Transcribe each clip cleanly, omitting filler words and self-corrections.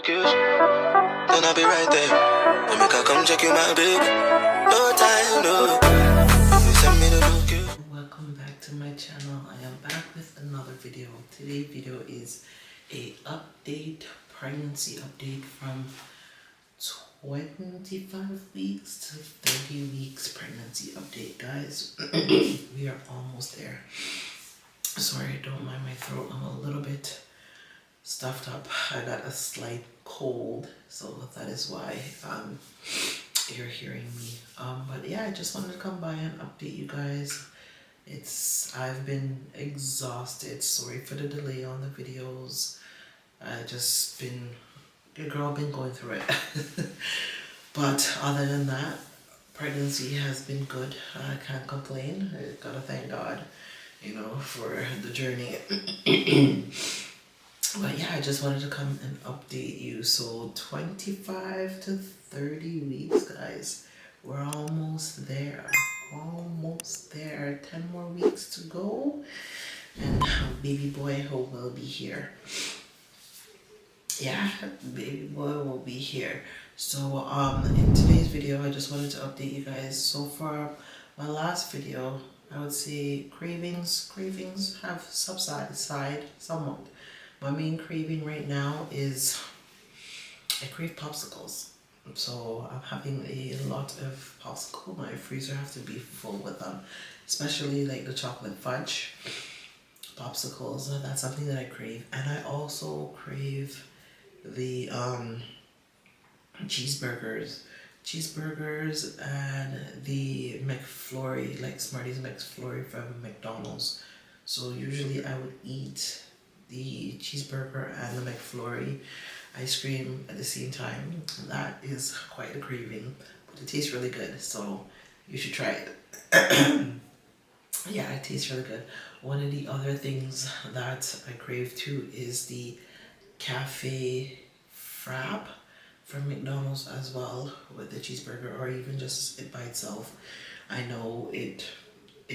you, then I'll be right there. Let me come check you, my baby. No time, no. If you send me the location. Welcome back to my channel. I am back with another video. Today's video is a pregnancy update from 25 weeks to 30 weeks pregnancy update, guys. We are almost there. Sorry, don't mind my throat. I'm a little bit stuffed up. I got a slight cold, so that is why you're hearing me. But yeah, I just wanted to come by and update you guys. I've been exhausted. Sorry for the delay on the videos. Your girl been going through it. But other than that, pregnancy has been good. I can't complain. I gotta thank God, for the journey. But yeah, I just wanted to come and update you. So 25 to 30 weeks, guys. We're almost there. Almost there. 10 more weeks to go. And baby boy will be here. Yeah, baby boy will be here. So in today's video, I just wanted to update you guys. So far, my last video, I would say cravings have subsided somewhat. My main craving right now is I crave popsicles. So I'm having a lot of popsicle. My freezer has to be full with them, especially like the chocolate fudge popsicles. That's something that I crave. And I also crave the cheeseburgers and the McFlurry, like Smarties McFlurry from McDonald's. So usually I would eat the cheeseburger and the McFlurry ice cream at the same time. That is quite a craving, but it tastes really good, so you should try it. Yeah, it tastes really good. One of the other things that I crave too is the cafe frap from McDonald's as well, with the cheeseburger, or even just it by itself. I know it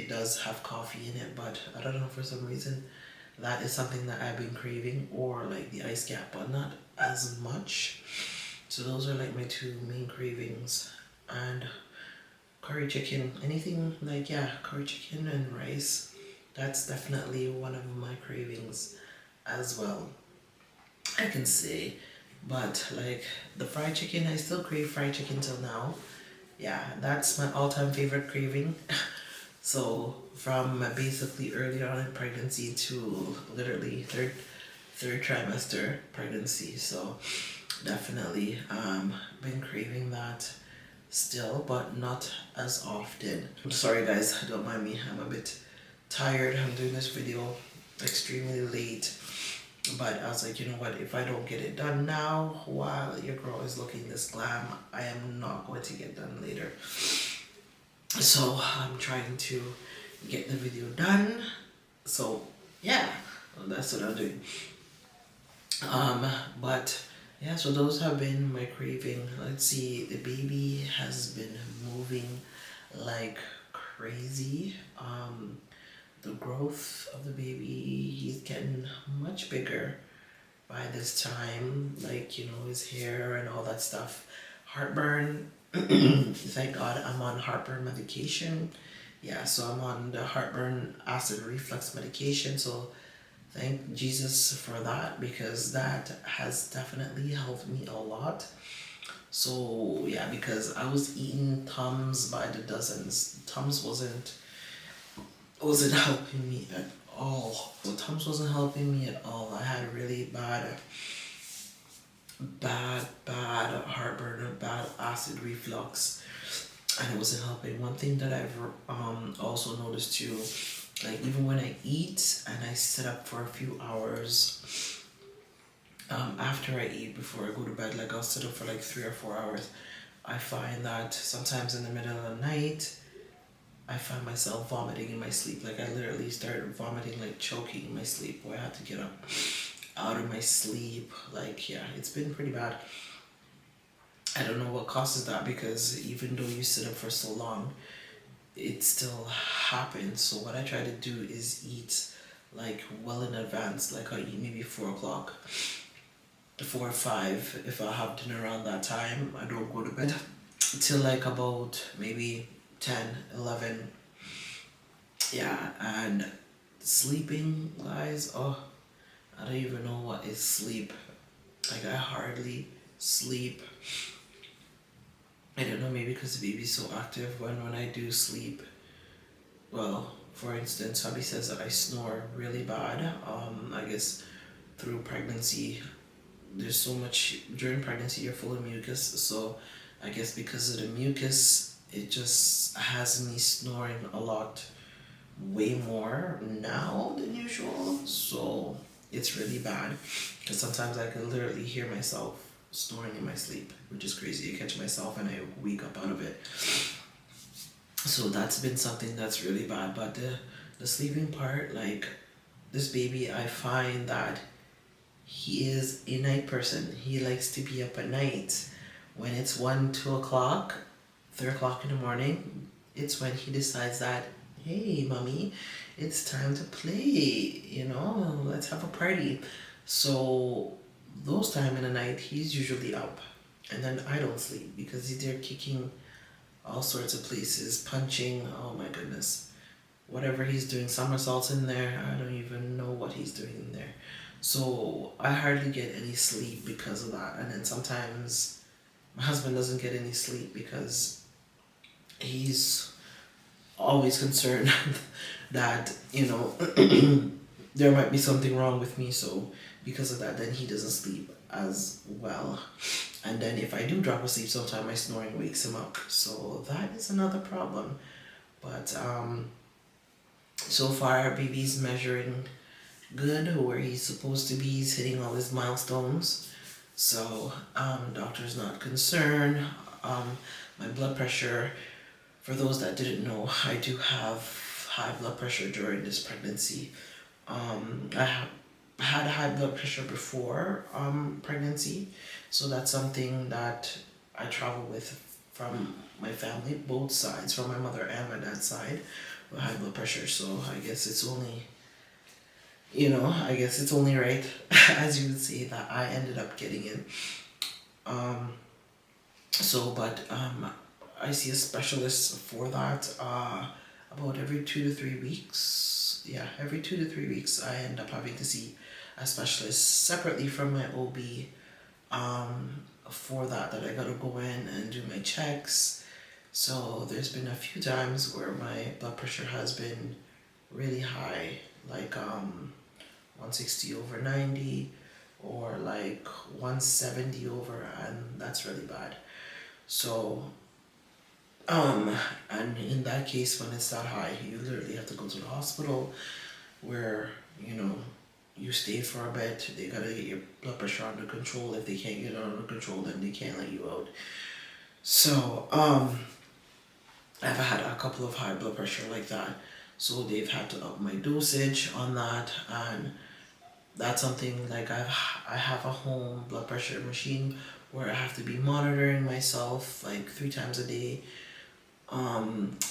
does have coffee in it, but I don't know, for some reason that is something that I've been craving, or like the ice cap, but not as much. So those are like my two main cravings. And curry chicken, anything like, yeah, curry chicken and rice, that's definitely one of my cravings as well, I can say. But like the fried chicken, I still crave fried chicken till now. Yeah, that's my all-time favorite craving. So from basically early on in pregnancy to literally third trimester pregnancy. So definitely been craving that still, but not as often. I'm sorry guys, don't mind me. I'm a bit tired. I'm doing this video extremely late. But I was like, you know what, if I don't get it done now while your girl is looking this glam, I am not going to get done later. So I'm trying to get the video done. So yeah, that's what I'm doing. But yeah, so those have been my craving. Let's see, the baby has been moving like crazy. The growth of the baby, he's getting much bigger by this time, like, his hair and all that stuff. Heartburn, thank God I'm on heartburn medication. Yeah, so I'm on the heartburn acid reflux medication, so thank Jesus for that, because that has definitely helped me a lot. So yeah, because I was eating Tums by the dozens. Tums wasn't helping me at all. So Tums wasn't helping me at all. I had really bad heartburn, bad acid reflux, and it wasn't helping. One thing that I've also noticed too, like even when I eat and I sit up for a few hours after I eat, before I go to bed, like I'll sit up for like 3 or 4 hours, I find that sometimes in the middle of the night I find myself vomiting in my sleep. Like I literally started vomiting, like choking in my sleep, where I had to get up out of my sleep. Like, yeah, it's been pretty bad. I don't know what causes that, because even though you sit up for so long, it still happens. So what I try to do is eat like well in advance. Like I eat maybe 4 o'clock 4 or 5. If I have dinner around that time, I don't go to bed till like about maybe 10, 11. Yeah, and sleeping, guys, oh, I don't even know what is sleep. Like, I hardly sleep. I don't know, maybe because the baby's so active. When I do sleep, well, for instance, hubby says that I snore really bad. I guess through pregnancy, there's so much, during pregnancy you're full of mucus, so I guess because of the mucus, it just has me snoring a lot, way more now than usual. So it's really bad, because sometimes I can literally hear myself snoring in my sleep, which is crazy. I catch myself and I wake up out of it. So that's been something that's really bad. But the sleeping part, like, this baby, I find that he is a night person. He likes to be up at night. When it's 1, 2 o'clock, 3 o'clock in the morning, it's when he decides that, hey, mommy, it's time to play, let's have a party. So those time in the night, he's usually up. And then I don't sleep because he's there kicking all sorts of places, punching, oh my goodness. Whatever he's doing, somersaults in there, I don't even know what he's doing in there. So I hardly get any sleep because of that. And then sometimes my husband doesn't get any sleep because he's always concerned that, there might be something wrong with me. So because of that, then he doesn't sleep as well. And then if I do drop asleep, sometimes my snoring wakes him up. So that is another problem. But so far, baby's measuring good where he's supposed to be. He's hitting all his milestones. So doctor's not concerned. My blood pressure, for those that didn't know, I do have high blood pressure during this pregnancy. I had high blood pressure before pregnancy, so that's something that I travel with from my family, both sides, from my mother and my dad's side, with high blood pressure. So I guess it's only, right, as you would say, that I ended up getting it. But I see a specialist for that about every 2 to 3 weeks. Yeah, every 2 to 3 weeks I end up having to see a specialist separately from my OB for that I gotta go in and do my checks. So there's been a few times where my blood pressure has been really high, like 160 over 90 or like 170 over, and that's really bad. So and in that case, when it's that high, you literally have to go to the hospital where, you stay for a bit. They gotta get your blood pressure under control. If they can't get it under control, then they can't let you out. So I've had a couple of high blood pressure like that. So they've had to up my dosage on that, and that's something like I have a home blood pressure machine where I have to be monitoring myself like 3 times a day,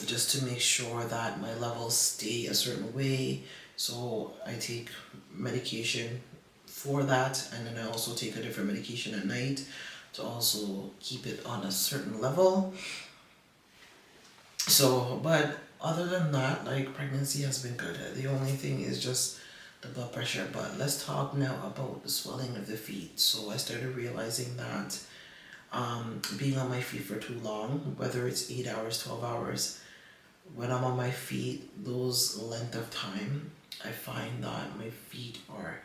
just to make sure that my levels stay a certain way. So I take medication for that, and then I also take a different medication at night to also keep it on a certain level. So, but other than that, like, pregnancy has been good. The only thing is just the blood pressure. But let's talk now about the swelling of the feet. So I started realizing that being on my feet for too long, whether it's 8 hours, 12 hours, when I'm on my feet, those length of time, I find that my feet are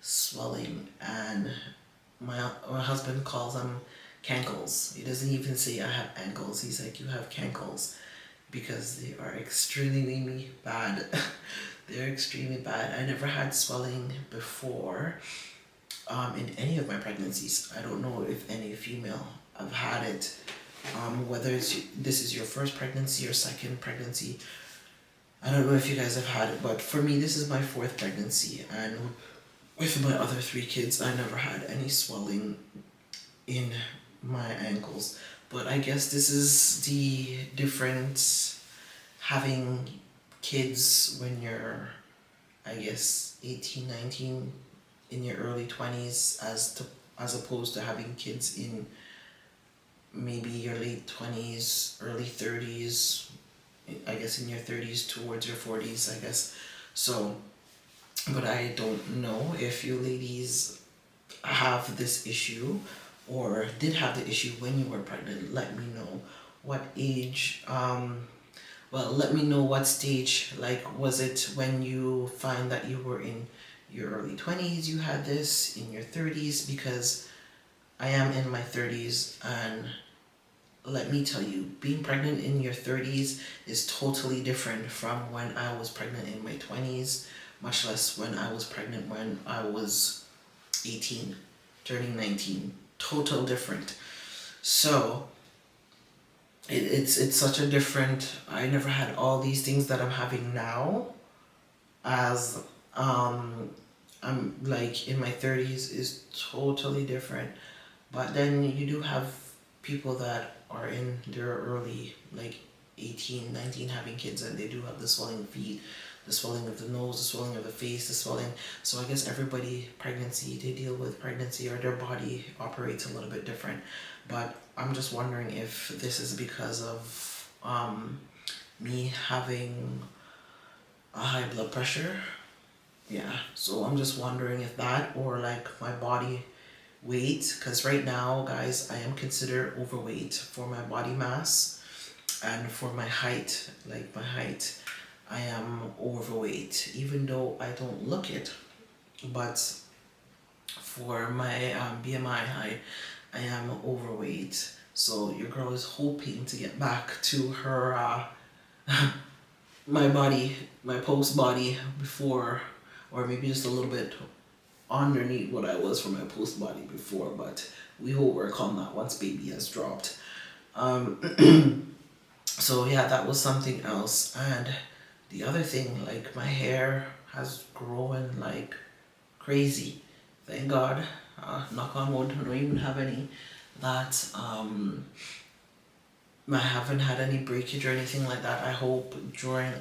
swelling, and my husband calls them cankles. He doesn't even say I have ankles. He's like, you have cankles, because they are extremely bad. They're extremely bad. I never had swelling before in any of my pregnancies. I don't know if any female have had it. Whether this is your first pregnancy or second pregnancy, I don't know if you guys have had it, but for me, this is my 4th pregnancy, and with my other 3 kids, I never had any swelling in my ankles. But I guess this is the difference having kids when you're, I guess, 18, 19, in your early 20s, as to as opposed to having kids in maybe your late 20s, early 30s, I guess in your 30s towards your 40s, I guess. So, but I don't know if you ladies have this issue or did have the issue when you were pregnant. Let me know what age, well, let me know what stage, like, was it when you find that you were in your early 20s, you had this, in your 30s, because I am in my 30s, and let me tell you, being pregnant in your 30s is totally different from when I was pregnant in my 20s, much less when I was pregnant when I was 18, turning 19. Total different. So, it's such a different, I never had all these things that I'm having now, as I'm like in my 30s is totally different. But then you do have people that are in their early, like 18, 19, having kids, and they do have the swelling of feet, the swelling of the nose, the swelling of the face, the swelling. So I guess everybody, pregnancy, they deal with pregnancy, or their body operates a little bit different. But I'm just wondering if this is because of me having a high blood pressure. Yeah, so I'm just wondering if that, or like my body weight, because right now, guys, I am considered overweight for my body mass and for my height. Like my height, I am overweight, even though I don't look it. But for my BMI, I am overweight. So your girl is hoping to get back to her my body, my post body before, or maybe just a little bit underneath what I was for my post body before, but we will work on that once baby has dropped. So yeah, that was something else. And the other thing, like my hair has grown like crazy. Thank God. Knock on wood, I don't even have any that I haven't had any breakage or anything like that. I hope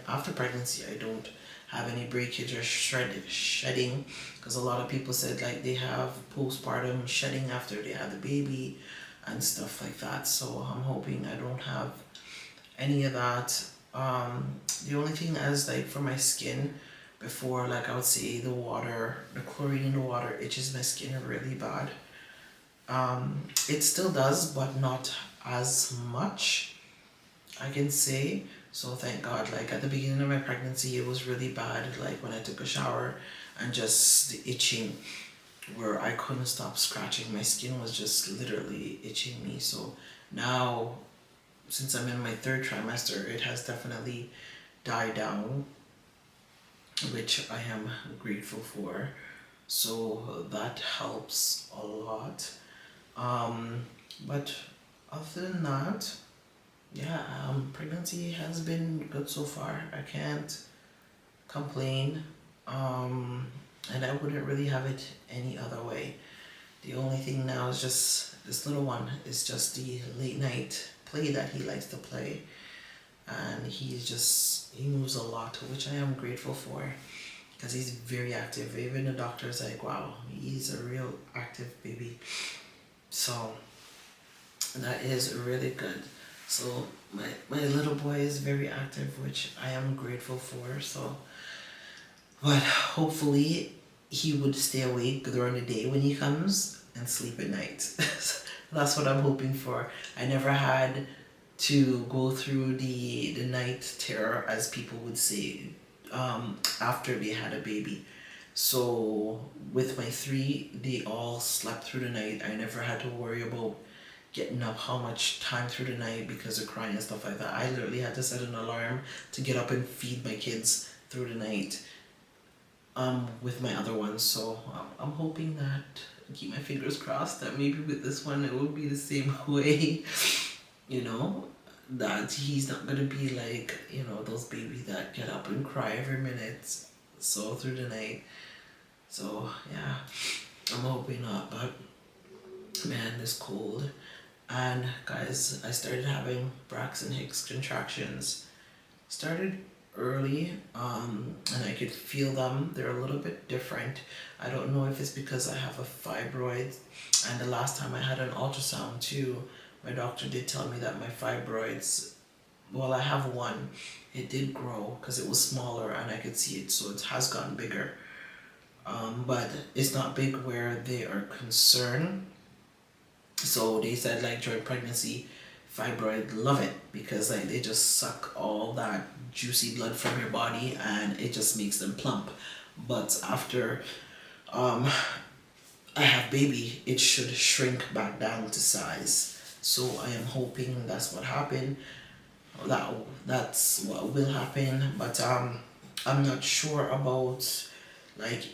after pregnancy I don't have any breakage or shedding, because a lot of people said like they have postpartum shedding after they had the baby and stuff like that. So I'm hoping I don't have any of that. The only thing is, like, for my skin, before, like, I would say the chlorine in the water itches my skin really bad. It still does, but not as much, I can say. So thank God, like at the beginning of my pregnancy, it was really bad, like when I took a shower, and just the itching, where I couldn't stop scratching. My skin was just literally itching me. So now, since I'm in my third trimester, it has definitely died down, which I am grateful for. So that helps a lot. But other than that, yeah, pregnancy has been good so far. I can't complain. And I wouldn't really have it any other way. The only thing now is just this little one is just the late night play that he likes to play. And he moves a lot, which I am grateful for, because he's very active. Even the doctor's like, wow, he's a real active baby. So that is really good. So my little boy is very active, which I am grateful for. So, but hopefully he would stay awake during the day when he comes and sleep at night. That's what I'm hoping for. I never had to go through the night terror, as people would say, after they had a baby. So with my three, they all slept through the night. I never had to worry about getting up how much time through the night because of crying and stuff like that. I literally had to set an alarm to get up and feed my kids through the night with my other ones. So I'm hoping that, keep my fingers crossed, that maybe with this one it will be the same way. You know, that he's not gonna be like, you know, those babies that get up and cry every minute so through the night. So yeah, I'm hoping not. But man, it's cold. And guys, I started having Braxton Hicks contractions. Started early, and I could feel them. They're a little bit different. I don't know if it's because I have a fibroid, and the last time I had an ultrasound too, my doctor did tell me that my fibroids, well, I have one, it did grow because it was smaller and I could see it, so it has gotten bigger, but it's not big where they are concerned. So they said like during pregnancy, fibroid love it because like they just suck all that juicy blood from your body and it just makes them plump. But after I have baby, it should shrink back down to size. So I am hoping that's what happened. That's what will happen. But I'm not sure about like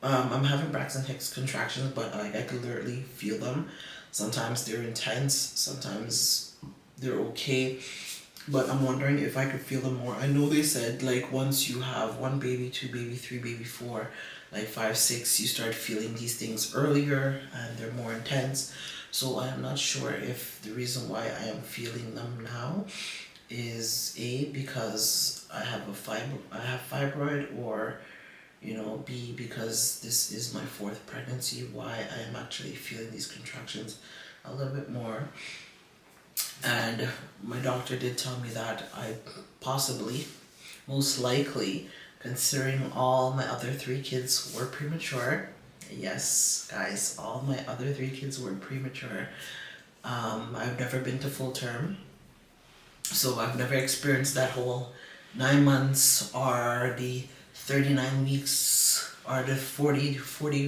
I'm having Braxton Hicks contractions, but like I could literally feel them. Sometimes they're intense, sometimes they're okay, but I'm wondering if I could feel them more. I know they said like once you have 1 baby, 2 baby, 3 baby, 4, like 5, 6, you start feeling these things earlier and they're more intense. So I am not sure if the reason why I am feeling them now is A, because I have fibroid, or you know, B, because this is my 4th pregnancy, why I am actually feeling these contractions a little bit more. And my doctor did tell me that I possibly, most likely, considering all my other 3 kids were premature. Yes, guys, all my other 3 kids were premature. I've never been to full term, so I've never experienced that whole 9 months or the 39 weeks or the 40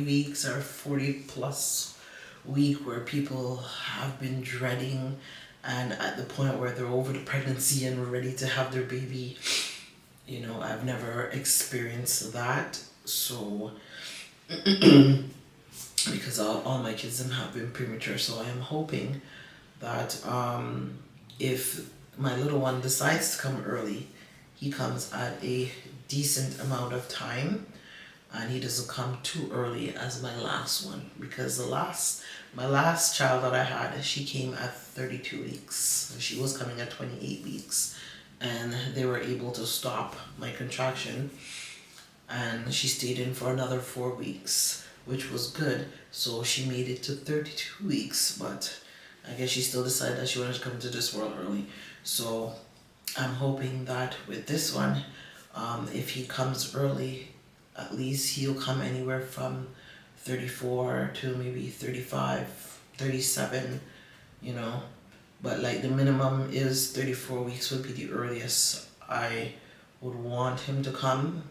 weeks or 40 plus week where people have been dreading, and at the point where they're over the pregnancy and ready to have their baby. You know, I've never experienced that. So because all my kids have been premature, so I am hoping that if my little one decides to come early, he comes at a decent amount of time and he doesn't come too early as my last one, because my last child that I had, she came at 32 weeks. She was coming at 28 weeks and they were able to stop my contraction, and she stayed in for another 4 weeks, which was good. So she made it to 32 weeks, but I guess she still decided that she wanted to come into this world early. So I'm hoping that with this one, if he comes early, at least he'll come anywhere from 34 to maybe 35, 37, you know. But like the minimum is 34 weeks would be the earliest I would want him to come.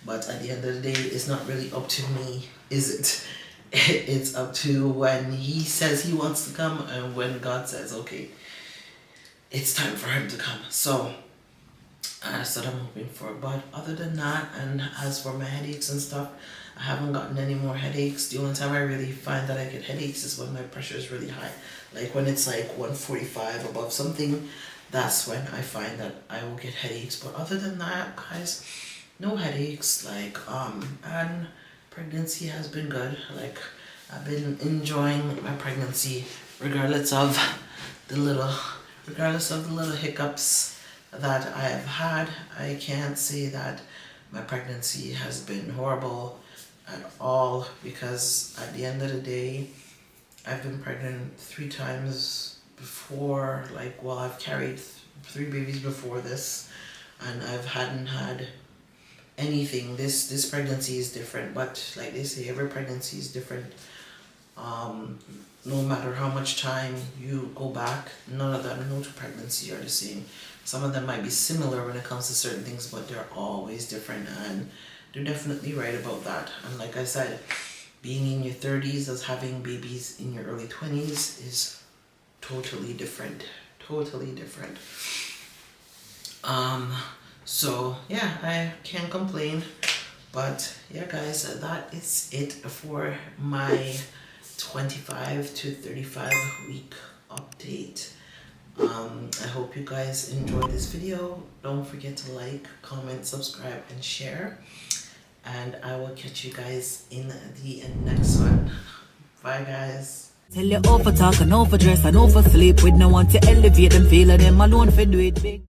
But at the end of the day, it's not really up to me, is it? It's up to when he says he wants to come and when God says, okay, it's time for him to come. So that's what I'm hoping for. But other than that, and as for my headaches and stuff, I haven't gotten any more headaches. The only time I really find that I get headaches is when my pressure is really high. Like when it's like 145 above something, that's when I find that I will get headaches. But other than that, guys, no headaches. Like and pregnancy has been good. Like I've been enjoying my pregnancy regardless of the little hiccups that I have had. I can't say that my pregnancy has been horrible at all, because at the end of the day, I've been pregnant 3 times before. Like, well, I've carried 3 babies before this, and hadn't had anything. This pregnancy is different, but like they say, every pregnancy is different. No matter how much time you go back, none of them, no 2 pregnancies are the same. Some of them might be similar when it comes to certain things, but they're always different, and they're definitely right about that. And like I said, being in your 30s as having babies in your early 20s is totally different. Totally different. So yeah, I can't complain. But yeah, guys, that is it for my 25 to 35 week update. I hope you guys enjoyed this video. Don't forget to like, comment, subscribe, and share. And I will catch you guys in the next one. Bye, guys. Tell you over talk and over dress and over sleep with no one to elevate them, feeling them alone for do it big.